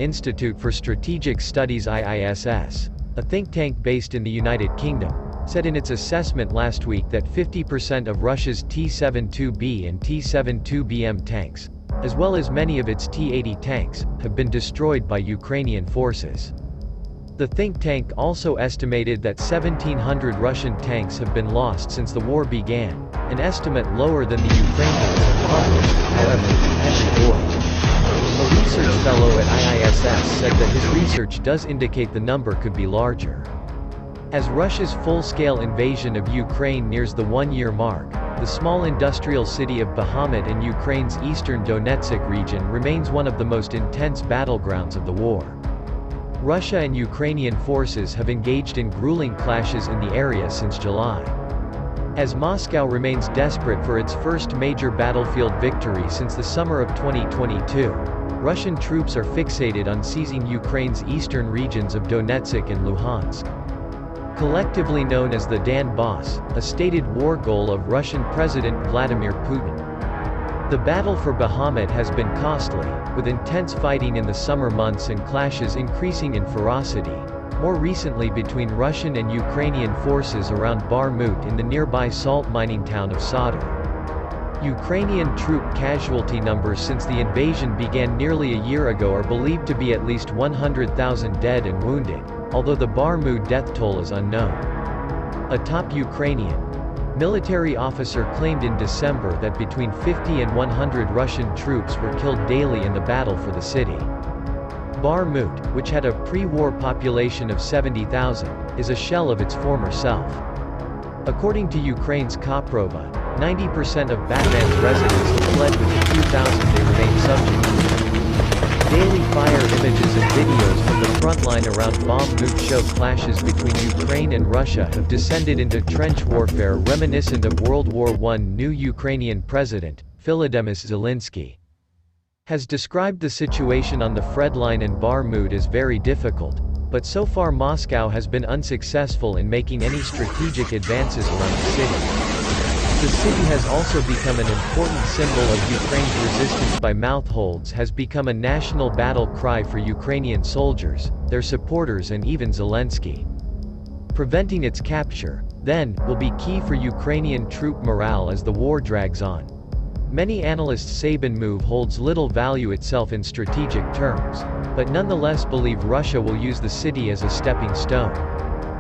Institute for Strategic Studies (IISS), a think tank based in the United Kingdom, said in its assessment last week that 50% of Russia's T-72B and T-72BM tanks, as well as many of its T-80 tanks, have been destroyed by Ukrainian forces. The think tank also estimated that 1,700 Russian tanks have been lost since the war began, an estimate lower than the Ukrainians have published, however, Henry Boyd, a research fellow at IISS, said that his research does indicate the number could be larger. As Russia's full-scale invasion of Ukraine nears the one-year mark, the small industrial city of Bakhmut in Ukraine's eastern Donetsk region remains one of the most intense battlegrounds of the war. Russia and Ukrainian forces have engaged in grueling clashes in the area since July. As Moscow remains desperate for its first major battlefield victory since the summer of 2022, Russian troops are fixated on seizing Ukraine's eastern regions of Donetsk and Luhansk. Collectively known as the Donbass, a stated war goal of Russian President Vladimir Putin. The battle for Bakhmut has been costly, with intense fighting in the summer months and clashes increasing in ferocity, more recently between Russian and Ukrainian forces around Bakhmut in the nearby salt mining town of Sadar. Ukrainian troop casualty numbers since the invasion began nearly a year ago are believed to be at least 100,000 dead and wounded, although the Bakhmut death toll is unknown. A top Ukrainian military officer claimed in December that between 50 and 100 Russian troops were killed daily in the battle for the city. Bakhmut, which had a pre-war population of 70,000, is a shell of its former self. According to Ukraine's Koprova, 90% of Bakhmut's residents have fled with the 2,000 they remain subject to. Daily fire images and videos from the front line around Bakhmut show clashes between Ukraine and Russia have descended into trench warfare reminiscent of World War I. New Ukrainian President, Volodymyr Zelensky, has described the situation on the Fred line in Bakhmut as very difficult, but so far Moscow has been unsuccessful in making any strategic advances around the city. The city has also become an important symbol of Ukraine's resistance by mouthholds, has become a national battle cry for Ukrainian soldiers, their supporters and even Zelensky. Preventing its capture, then, will be key for Ukrainian troop morale as the war drags on. Many analysts say Bakhmut holds little value itself in strategic terms, but nonetheless believe Russia will use the city as a stepping stone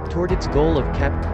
toward its goal of capturing